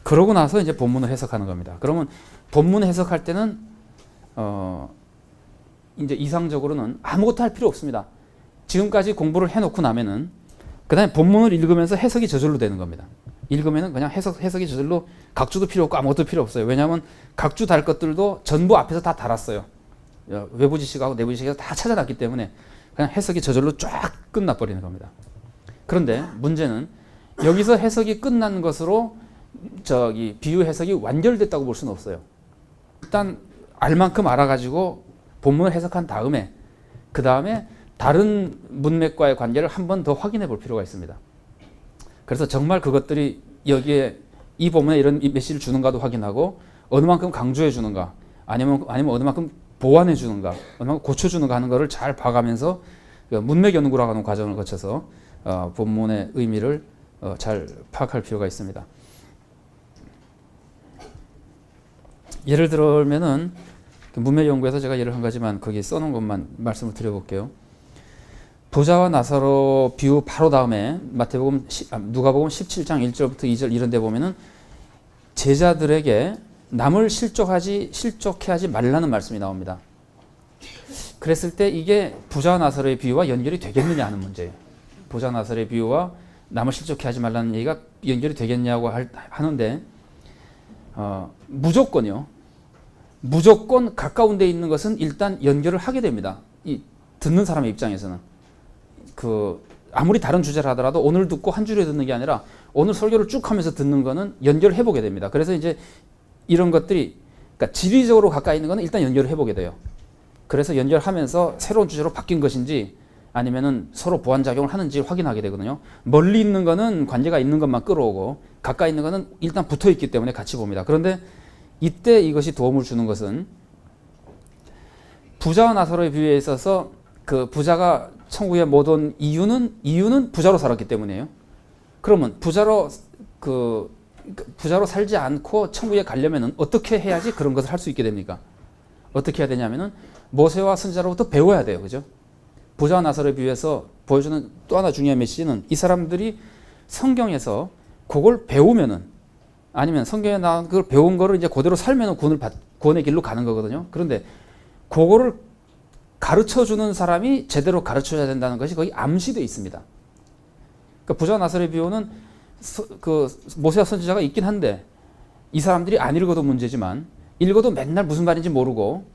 그러고 나서 이제 본문을 해석하는 겁니다. 그러면 본문 해석할 때는 이제 이상적으로는 아무것도 할 필요 없습니다. 지금까지 공부를 해놓고 나면은 그 다음에 본문을 읽으면서 해석이 저절로 되는 겁니다. 읽으면은 그냥 해석이 저절로 각주도 필요 없고 아무것도 필요 없어요. 왜냐하면 각주 달 것들도 전부 앞에서 다 달았어요. 외부 지식하고 내부 지식에서 다 찾아놨기 때문에 그냥 해석이 저절로 쫙 끝나버리는 겁니다. 그런데 문제는 여기서 해석이 끝난 것으로 비유 해석이 완결됐다고 볼 수는 없어요. 일단 알만큼 알아가지고 본문을 해석한 다음에 그 다음에 다른 문맥과의 관계를 한 번 더 확인해 볼 필요가 있습니다. 그래서 정말 그것들이 여기에 이 본문에 이런 메시지를 주는가도 확인하고 어느 만큼 강조해 주는가 아니면 어느 만큼 보완해 주는가 어느 만큼 고쳐주는가 하는 것을 잘 봐가면서 문맥 연구라고 하는 과정을 거쳐서 본문의 의미를 잘 파악할 필요가 있습니다. 예를 들면은 문맥 연구에서 제가 예를 한 가지만 거기 써놓은 것만 말씀을 드려볼게요. 부자와 나사로 비유 바로 다음에 누가복음 17장 1절부터 2절 이런 데 보면은 제자들에게 남을 실족해 하지 말라는 말씀이 나옵니다. 그랬을 때 이게 부자와 나사로의 비유와 연결이 되겠느냐 하는 문제예요. 부자와 나사로의 비유와 남을 실족해 하지 말라는 얘기가 연결이 되겠냐고 하는데 무조건 가까운 데 있는 것은 일단 연결을 하게 됩니다. 이 듣는 사람의 입장에서는 아무리 다른 주제를 하더라도 오늘 듣고 한 주에 듣는 게 아니라 오늘 설교를 쭉 하면서 듣는 거는 연결을 해보게 됩니다. 그래서 이제 이런 것들이 그러니까 지리적으로 가까이 있는 거는 일단 연결을 해보게 돼요. 그래서 연결하면서 새로운 주제로 바뀐 것인지 아니면은 서로 보완작용을 하는지 확인하게 되거든요. 멀리 있는 거는 관계가 있는 것만 끌어오고 가까이 있는 거는 일단 붙어 있기 때문에 같이 봅니다. 그런데 이때 이것이 도움을 주는 것은 부자와 나사로의 비유에 있어서 그 부자가 천국에 못 온 이유는 부자로 살았기 때문이에요. 그러면 부자로 살지 않고 천국에 가려면은 어떻게 해야지 그런 것을 할 수 있게 됩니까? 어떻게 해야 되냐면은 모세와 선지자로부터 배워야 돼요. 그죠? 부자와 나사로의 비유에서 보여주는 또 하나 중요한 메시지는 이 사람들이 성경에서 그걸 배우면은 아니면 성경에 나온 그걸 배운 거를 이제 그대로 살면은 구원의 길로 가는 거거든요. 그런데 그거를 가르쳐 주는 사람이 제대로 가르쳐야 된다는 것이 거의 암시되어 있습니다. 그러니까 부자와 나사로의 비유는 모세와 선지자가 있긴 한데 이 사람들이 안 읽어도 문제지만 읽어도 맨날 무슨 말인지 모르고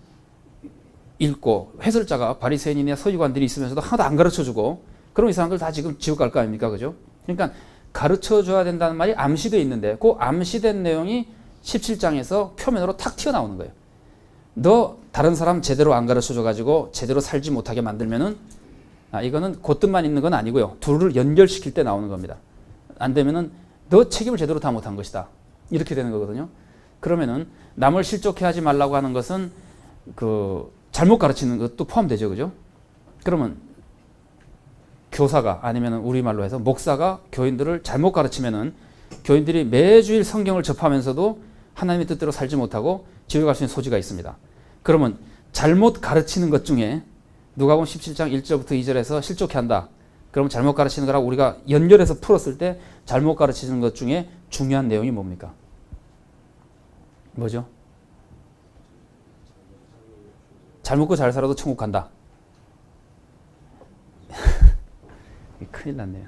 읽고 해설자가 바리새인이나 서기관들이 있으면서도 하나도 안 가르쳐주고 그럼 이 사람들 다 지금 지옥 갈 거 아닙니까? 그죠? 그러니까 가르쳐줘야 된다는 말이 암시되어 있는데 그 암시된 내용이 17장에서 표면으로 탁 튀어나오는 거예요. 너 다른 사람 제대로 안 가르쳐줘가지고 제대로 살지 못하게 만들면은 이거는 그 뜻만 있는 건 아니고요. 둘을 연결시킬 때 나오는 겁니다. 안 되면은 너 책임을 제대로 다 못한 것이다. 이렇게 되는 거거든요. 그러면은 남을 실족해 하지 말라고 하는 것은 잘못 가르치는 것도 포함되죠. 그죠? 그러면 교사가 아니면 우리말로 해서 목사가 교인들을 잘못 가르치면은 교인들이 매주일 성경을 접하면서도 하나님의 뜻대로 살지 못하고 지옥에 갈 수 있는 소지가 있습니다. 그러면 잘못 가르치는 것 중에 누가복음 17장 1절부터 2절에서 실족해 한다. 그러면 잘못 가르치는 거라고 우리가 연결해서 풀었을 때 잘못 가르치는 것 중에 중요한 내용이 뭡니까? 뭐죠? 잘 먹고 잘 살아도 천국 간다. 큰일 났네요.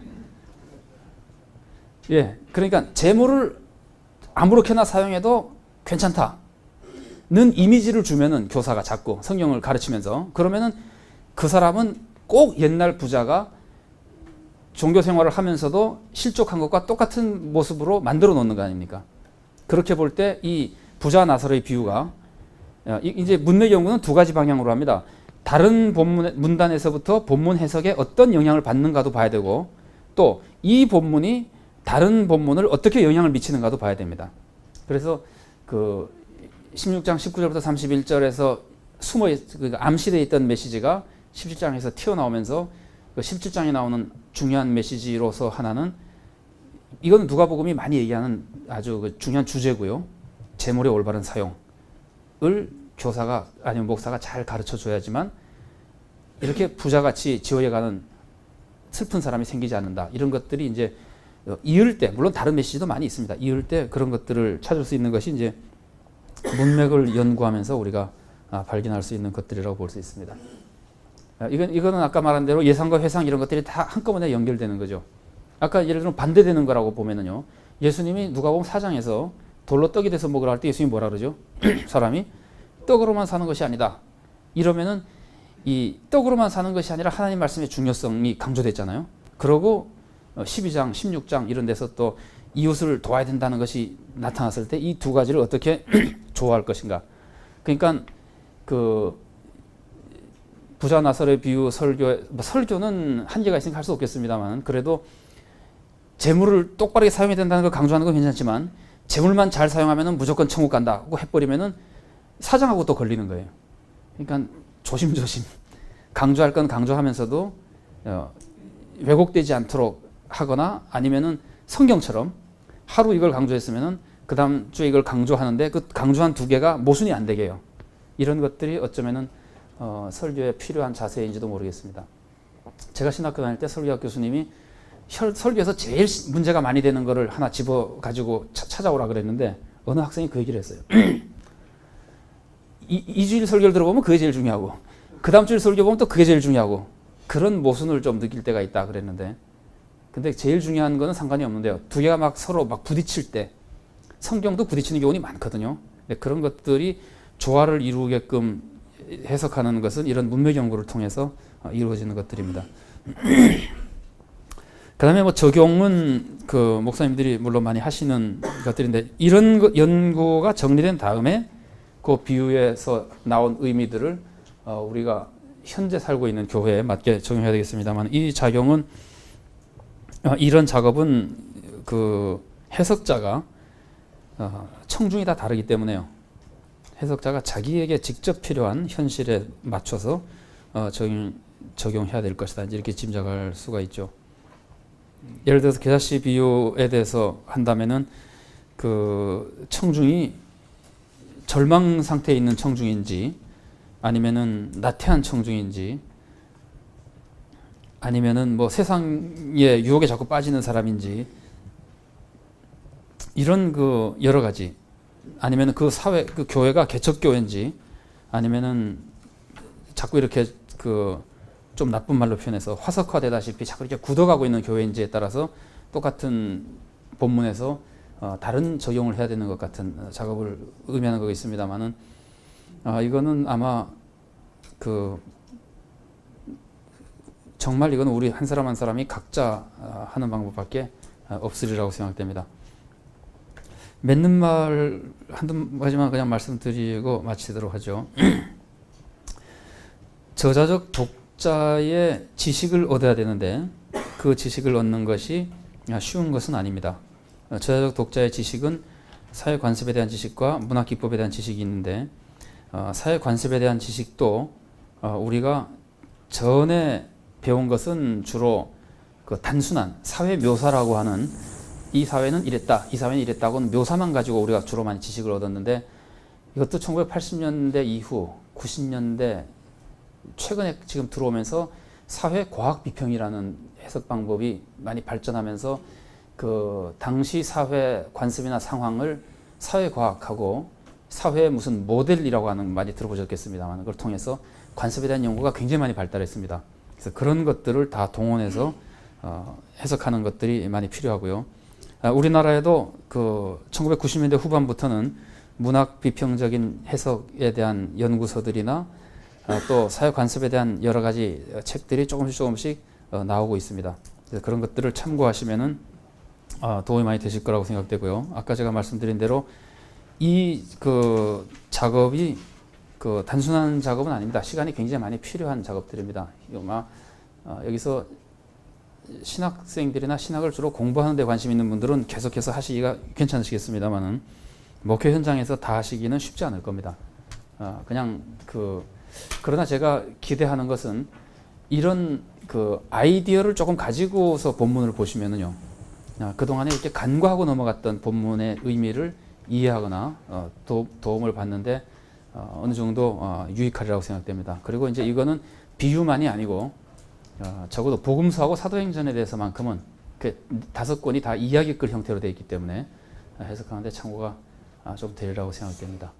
예, 그러니까 재물을 아무렇게나 사용해도 괜찮다는 이미지를 주면은 교사가 자꾸 성경을 가르치면서 그러면은 그 사람은 꼭 옛날 부자가 종교 생활을 하면서도 실족한 것과 똑같은 모습으로 만들어 놓는 거 아닙니까? 그렇게 볼 때 이 부자 나사로의 비유가 이제 문맥 연구는 두 가지 방향으로 합니다. 다른 문단에서부터 본문 해석에 어떤 영향을 받는가도 봐야 되고 또 이 본문이 다른 본문을 어떻게 영향을 미치는가도 봐야 됩니다. 그래서 16장 19절부터 31절에서 암시되어 있던 메시지가 17장에서 튀어나오면서 17장에 나오는 중요한 메시지로서 하나는 이거는 누가복음이 많이 얘기하는 아주 중요한 주제고요. 재물의 올바른 사용을 교사가 아니면 목사가 잘 가르쳐 줘야지만 이렇게 부자같이 지옥에 가는 슬픈 사람이 생기지 않는다. 이런 것들이 이제 이을 때, 물론 다른 메시지도 많이 있습니다. 이을 때 그런 것들을 찾을 수 있는 것이 이제 문맥을 연구하면서 우리가 발견할 수 있는 것들이라고 볼 수 있습니다. 이거는 아까 말한 대로 예상과 회상 이런 것들이 다 한꺼번에 연결되는 거죠. 아까 예를 들어 반대되는 거라고 보면은요. 예수님이 누가복음 4장에서 돌로 떡이 돼서 먹으라 할 때 예수님이 뭐라 그러죠? 사람이 떡으로만 사는 것이 아니다. 이러면은 이 떡으로만 사는 것이 아니라 하나님 말씀의 중요성이 강조됐잖아요. 그러고 12장, 16장 이런 데서 또 이웃을 도와야 된다는 것이 나타났을 때 이 두 가지를 어떻게 조화할 것인가. 그러니까 그 부자 나사로의 비유 설교는 한계가 있으니까 할 수 없겠습니다만 그래도 재물을 똑바르게 사용해야 된다는 걸 강조하는 건 괜찮지만 재물만 잘 사용하면 무조건 천국 간다고 해버리면은 사장하고 또 걸리는 거예요. 그러니까 조심조심 강조할 건 강조하면서도 왜곡되지 않도록 하거나 아니면은 성경처럼 하루 이걸 강조했으면은 그 다음 주에 이걸 강조하는데 그 강조한 두 개가 모순이 안 되게 해요. 이런 것들이 어쩌면은 설교에 필요한 자세인지도 모르겠습니다. 제가 신학교 다닐 때 설교학 교수님이 설교에서 제일 문제가 많이 되는 거를 하나 집어 가지고 찾아오라 그랬는데 어느 학생이 그 얘기를 했어요. 2주일 설교를 들어보면 그게 제일 중요하고 그 다음 주일 설교 보면 또 그게 제일 중요하고 그런 모순을 좀 느낄 때가 있다 그랬는데 근데 제일 중요한 거는 상관이 없는데요. 두 개가 막 서로 막 부딪힐 때 성경도 부딪히는 경우가 많거든요. 그런 것들이 조화를 이루게끔 해석하는 것은 이런 문맥 연구를 통해서 이루어지는 것들입니다. 그 다음에 뭐 적용은 그 목사님들이 물론 많이 하시는 것들인데 이런 연구가 정리된 다음에 그 비유에서 나온 의미들을 우리가 현재 살고 있는 교회에 맞게 적용해야 되겠습니다만 이 작용은 이런 작업은 그 해석자가 청중이 다 다르기 때문에요. 해석자가 자기에게 직접 필요한 현실에 맞춰서 적용해야 될 것이다. 이렇게 짐작할 수가 있죠. 예를 들어서 겨자씨 비유에 대해서 한다면은 그 청중이 절망 상태에 있는 청중인지 아니면은 나태한 청중인지 아니면은 뭐 세상의 유혹에 자꾸 빠지는 사람인지 이런 그 여러 가지 아니면은 그 사회 그 교회가 개척교회인지 아니면은 자꾸 이렇게 그 좀 나쁜 말로 표현해서 화석화되다시피 자꾸 이렇게 굳어가고 있는 교회인지에 따라서 똑같은 본문에서 다른 적용을 해야 되는 것 같은 작업을 의미하는 거 있습니다만은 이거는 아마 그 정말 이건 우리 한 사람 한 사람이 각자 하는 방법밖에 없으리라고 생각됩니다. 맺는 말 한두 가지만 그냥 말씀드리고 마치도록 하죠. 저자적 독자의 지식을 얻어야 되는데 그 지식을 얻는 것이 쉬운 것은 아닙니다. 저자적 독자의 지식은 사회 관습에 대한 지식과 문학 기법에 대한 지식이 있는데 사회 관습에 대한 지식도 우리가 전에 배운 것은 주로 그 단순한 사회 묘사라고 하는 이 사회는 이랬다, 이 사회는 이랬다고는 묘사만 가지고 우리가 주로 많이 지식을 얻었는데 이것도 1980년대 이후 90년대 최근에 지금 들어오면서 사회과학 비평이라는 해석 방법이 많이 발전하면서 그 당시 사회 관습이나 상황을 사회과학하고 사회의 무슨 모델이라고 하는 많이 들어보셨겠습니다만 그걸 통해서 관습에 대한 연구가 굉장히 많이 발달했습니다. 그래서 그런 것들을 다 동원해서 해석하는 것들이 많이 필요하고요. 우리나라에도 그 1990년대 후반부터는 문학 비평적인 해석에 대한 연구서들이나 또 사회 관습에 대한 여러 가지 책들이 조금씩 나오고 있습니다. 그래서 그런 것들을 참고하시면은 도움이 많이 되실 거라고 생각되고요. 아까 제가 말씀드린 대로 이 그 작업이 그 단순한 작업은 아닙니다. 시간이 굉장히 많이 필요한 작업들입니다. 여기서 신학생들이나 신학을 주로 공부하는 데 관심 있는 분들은 계속해서 하시기가 괜찮으시겠습니다만은 목회 현장에서 다 하시기는 쉽지 않을 겁니다. 그냥 그러나 제가 기대하는 것은 이런 그 아이디어를 조금 가지고서 본문을 보시면은요. 그동안에 이렇게 간과하고 넘어갔던 본문의 의미를 이해하거나 도움을 받는데 어느 정도 유익하리라고 생각됩니다. 그리고 이제 이거는 비유만이 아니고 적어도 복음서하고 사도행전에 대해서만큼은 그 5권이 다 이야기글 형태로 되어 있기 때문에 해석하는데 참고가 좀 되리라고 생각됩니다.